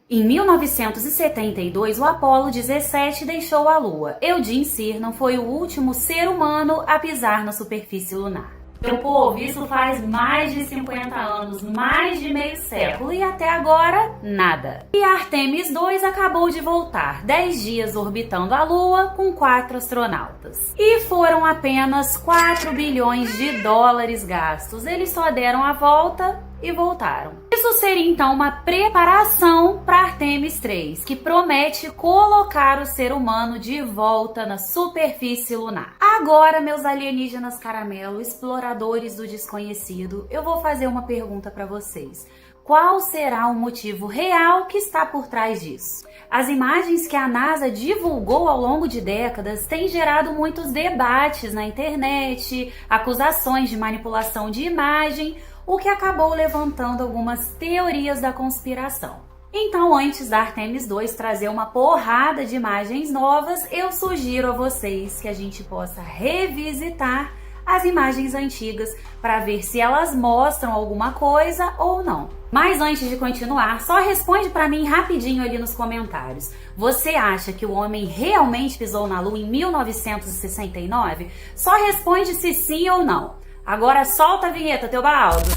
Em 1972, o Apollo 17 deixou a Lua. Eugene Cernan foi o último ser humano a pisar na superfície lunar. Meu povo, isso faz mais de 50 anos, mais de meio século, e até agora, nada. E Artemis 2 acabou de voltar, 10 dias orbitando a Lua com 4 astronautas. E foram apenas 4 bilhões de dólares gastos. Eles só deram a volta e voltaram. Isso seria então uma preparação para Artemis 3, que promete colocar o ser humano de volta na superfície lunar. Agora, meus alienígenas caramelo, exploradores do desconhecido, eu vou fazer uma pergunta para vocês. Qual será o motivo real que está por trás disso? As imagens que a NASA divulgou ao longo de décadas têm gerado muitos debates na internet, acusações de manipulação de imagem, o que acabou levantando algumas teorias da conspiração. Então, antes da Artemis 2 trazer uma porrada de imagens novas, eu sugiro a vocês que a gente possa revisitar as imagens antigas para ver se elas mostram alguma coisa ou não. Mas antes de continuar, só responde para mim rapidinho ali nos comentários. Você acha que o homem realmente pisou na Lua em 1969? Só responde se sim ou não. Agora solta a vinheta, Teobaldo!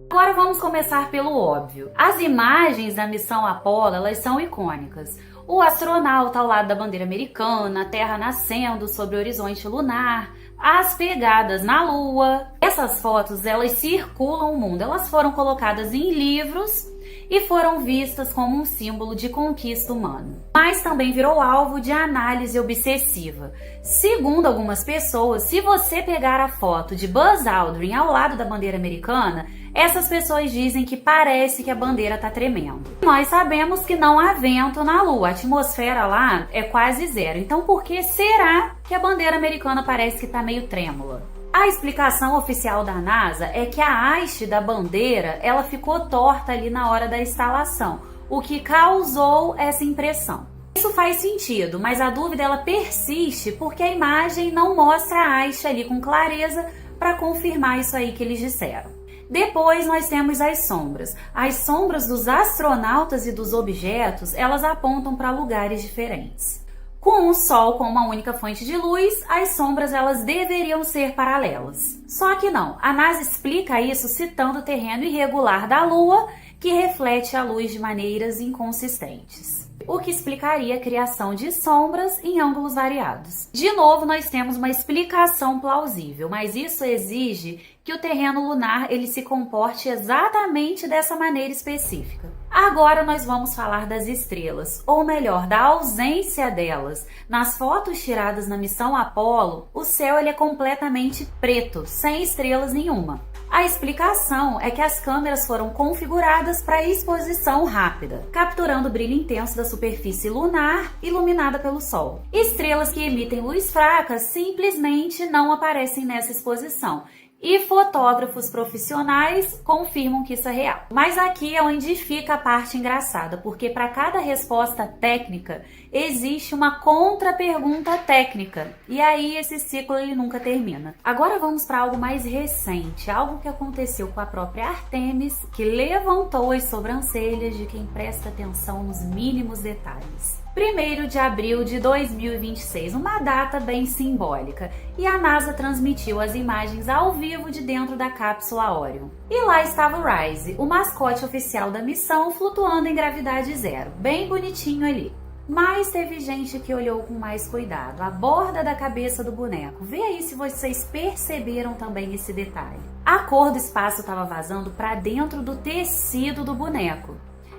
Agora vamos começar pelo óbvio. As imagens da missão Apollo, elas são icônicas. O astronauta ao lado da bandeira americana, a Terra nascendo sobre o horizonte lunar, as pegadas na Lua. Essas fotos, elas circulam o mundo. Elas foram colocadas em livros e foram vistas como um símbolo de conquista humana. Mas também virou alvo de análise obsessiva. Segundo algumas pessoas, se você pegar a foto de Buzz Aldrin ao lado da bandeira americana, essas pessoas dizem que parece que a bandeira está tremendo. Nós sabemos que não há vento na Lua, a atmosfera lá é quase zero. Então por que será que a bandeira americana parece que está meio trêmula? A explicação oficial da NASA é que a haste da bandeira ela ficou torta ali na hora da instalação, o que causou essa impressão. Isso faz sentido, mas a dúvida ela persiste porque a imagem não mostra a haste ali com clareza para confirmar isso aí que eles disseram. Depois nós temos as sombras. As sombras dos astronautas e dos objetos, elas apontam para lugares diferentes. Com o Sol com uma única fonte de luz, as sombras elas deveriam ser paralelas. Só que não, a NASA explica isso citando o terreno irregular da Lua, que reflete a luz de maneiras inconsistentes, o que explicaria a criação de sombras em ângulos variados. De novo, nós temos uma explicação plausível, mas isso exige que o terreno lunar ele se comporte exatamente dessa maneira específica. Agora nós vamos falar das estrelas, ou melhor, da ausência delas. Nas fotos tiradas na missão Apollo, o céu ele é completamente preto, sem estrelas nenhuma. A explicação é que as câmeras foram configuradas para exposição rápida, capturando o brilho intenso da superfície lunar iluminada pelo Sol. Estrelas que emitem luz fraca simplesmente não aparecem nessa exposição. E fotógrafos profissionais confirmam que isso é real. Mas aqui é onde fica a parte engraçada, porque para cada resposta técnica existe uma contra-pergunta técnica. E aí esse ciclo ele nunca termina. Agora vamos para algo mais recente, algo que aconteceu com a própria Artemis, que levantou as sobrancelhas de quem presta atenção nos mínimos detalhes. 1º de abril de 2026, uma data bem simbólica, e a NASA transmitiu as imagens ao vivo de dentro da cápsula Orion. E lá estava o Rise, o mascote oficial da missão, flutuando em gravidade zero, bem bonitinho ali. Mas teve gente que olhou com mais cuidado, a borda da cabeça do boneco. Vê aí se vocês perceberam também esse detalhe. A cor do espaço estava vazando para dentro do tecido do boneco.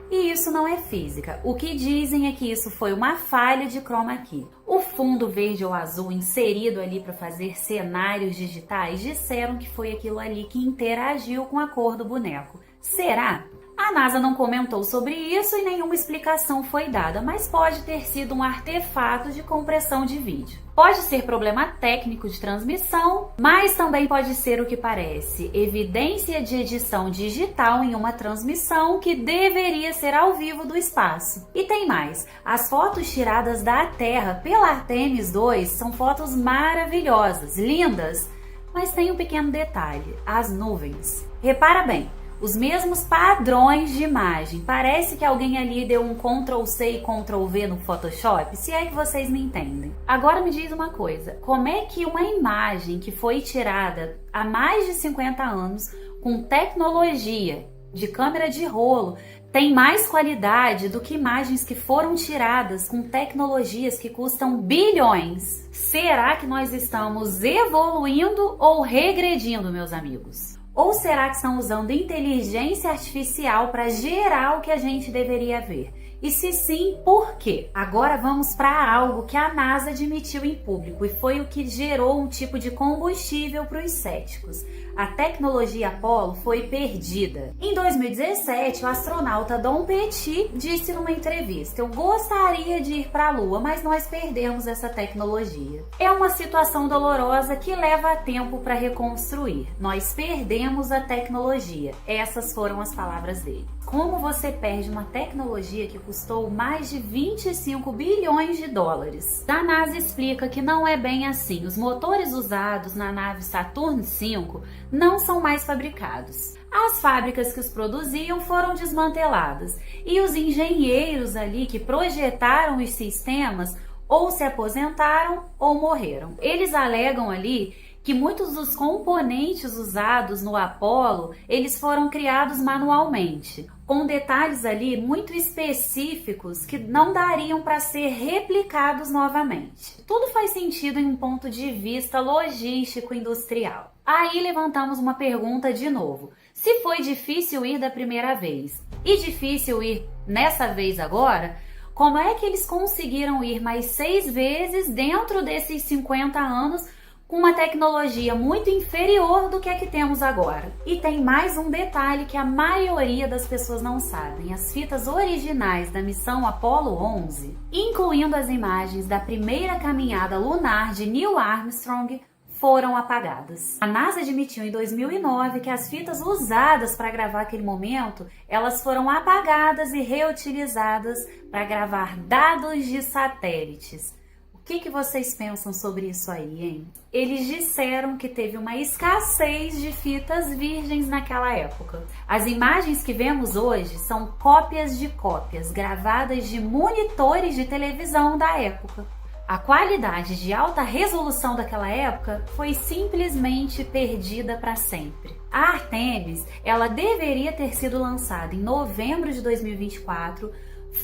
E isso não é física. O que dizem é que isso foi uma falha de chroma key. O fundo verde ou azul inserido ali para fazer cenários digitais disseram que foi aquilo ali que interagiu com a cor do boneco. Será? A NASA não comentou sobre isso e nenhuma explicação foi dada, mas pode ter sido um artefato de compressão de vídeo. Pode ser problema técnico de transmissão, mas também pode ser o que parece, evidência de edição digital em uma transmissão que deveria ser ao vivo do espaço. E tem mais, as fotos tiradas da Terra pela Artemis 2 são fotos maravilhosas, lindas, mas tem um pequeno detalhe, as nuvens. Repara bem, os mesmos padrões de imagem. Parece que alguém ali deu um Ctrl+C e Ctrl+V no Photoshop, se é que vocês me entendem. Agora me diz uma coisa, como é que uma imagem que foi tirada há mais de 50 anos com tecnologia de câmera de rolo tem mais qualidade do que imagens que foram tiradas com tecnologias que custam bilhões? Será que nós estamos evoluindo ou regredindo, meus amigos? Ou será que estão usando inteligência artificial para gerar o que a gente deveria ver? E se sim, por quê? Agora vamos para algo que a NASA admitiu em público e foi o que gerou um tipo de combustível para os céticos. A tecnologia Apollo foi perdida. Em 2017, o astronauta Don Petit disse numa entrevista: "Eu gostaria de ir para a Lua, mas nós perdemos essa tecnologia. É uma situação dolorosa que leva tempo para reconstruir. Nós perdemos a tecnologia." Essas foram as palavras dele. Como você perde uma tecnologia que custou mais de 25 bilhões de dólares? A NASA explica que não é bem assim. Os motores usados na nave Saturn V não são mais fabricados. As fábricas que os produziam foram desmanteladas e os engenheiros ali que projetaram os sistemas ou se aposentaram ou morreram. Eles alegam ali que muitos dos componentes usados no Apollo, eles foram criados manualmente, com detalhes ali muito específicos que não dariam para ser replicados novamente. Tudo faz sentido em um ponto de vista logístico industrial. Aí levantamos uma pergunta de novo. Se foi difícil ir da primeira vez e difícil ir nessa vez agora, como é que eles conseguiram ir mais 6 vezes dentro desses 50 anos com uma tecnologia muito inferior do que a que temos agora? E tem mais um detalhe que a maioria das pessoas não sabem. As fitas originais da missão Apollo 11, incluindo as imagens da primeira caminhada lunar de Neil Armstrong, foram apagadas. A NASA admitiu em 2009 que as fitas usadas para gravar aquele momento, elas foram apagadas e reutilizadas para gravar dados de satélites. O que vocês pensam sobre isso aí, hein? Eles disseram que teve uma escassez de fitas virgens naquela época. As imagens que vemos hoje são cópias de cópias, gravadas de monitores de televisão da época. A qualidade de alta resolução daquela época foi simplesmente perdida para sempre. A Artemis, ela deveria ter sido lançada em novembro de 2024,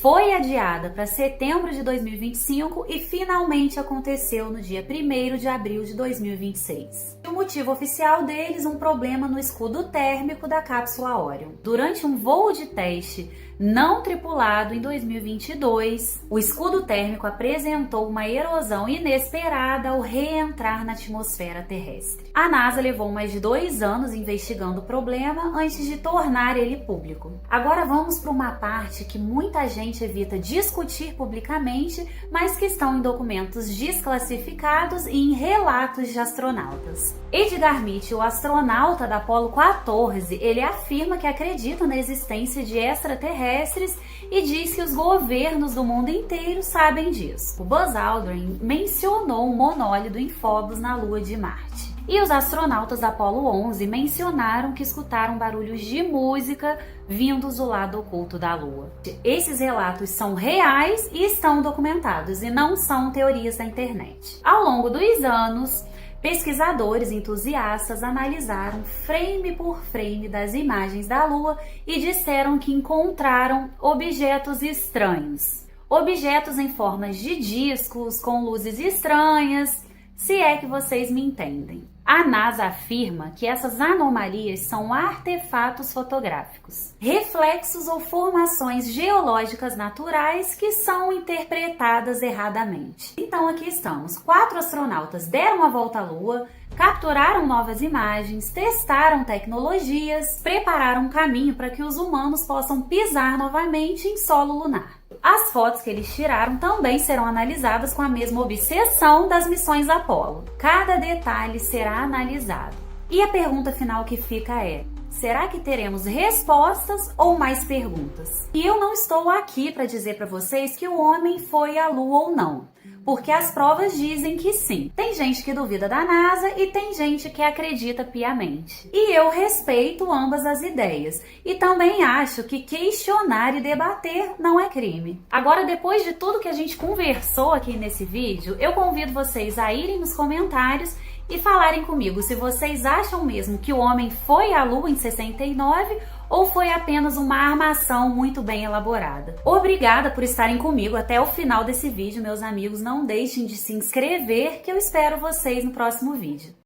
foi adiada para setembro de 2025 e finalmente aconteceu no dia 1º de abril de 2026. O motivo oficial deles, um problema no escudo térmico da cápsula Orion. Durante um voo de teste não tripulado em 2022, o escudo térmico apresentou uma erosão inesperada ao reentrar na atmosfera terrestre. A NASA levou mais de 2 anos investigando o problema antes de tornar ele público. Agora vamos para uma parte que muita gente evita discutir publicamente, mas que estão em documentos desclassificados e em relatos de astronautas. Edgar Mitchell, o astronauta da Apollo 14, ele afirma que acredita na existência de extraterrestres e diz que os governos do mundo inteiro sabem disso. O Buzz Aldrin mencionou um monólido em Phobos na Lua de Marte. E os astronautas da Apollo 11 mencionaram que escutaram barulhos de música vindos do lado oculto da Lua. Esses relatos são reais e estão documentados e não são teorias da internet. Ao longo dos anos, pesquisadores entusiastas analisaram frame por frame das imagens da Lua e disseram que encontraram objetos estranhos. Objetos em formas de discos, com luzes estranhas, se é que vocês me entendem. A NASA afirma que essas anomalias são artefatos fotográficos, reflexos ou formações geológicas naturais que são interpretadas erradamente. Então aqui estamos, 4 astronautas deram a volta à Lua, capturaram novas imagens, testaram tecnologias, prepararam um caminho para que os humanos possam pisar novamente em solo lunar. As fotos que eles tiraram também serão analisadas com a mesma obsessão das missões Apollo. Cada detalhe será analisado. E a pergunta final que fica é: será que teremos respostas ou mais perguntas? E eu não estou aqui para dizer para vocês que o homem foi à Lua ou não. porque as provas dizem que sim. Tem gente que duvida da NASA e tem gente que acredita piamente. E eu respeito ambas as ideias. E também acho que questionar e debater não é crime. Agora, depois de tudo que a gente conversou aqui nesse vídeo, eu convido vocês a irem nos comentários e falarem comigo se vocês acham mesmo que o homem foi à Lua em 69 ou foi apenas uma armação muito bem elaborada. Obrigada por estarem comigo até o final desse vídeo, meus amigos. Não deixem de se inscrever, que eu espero vocês no próximo vídeo.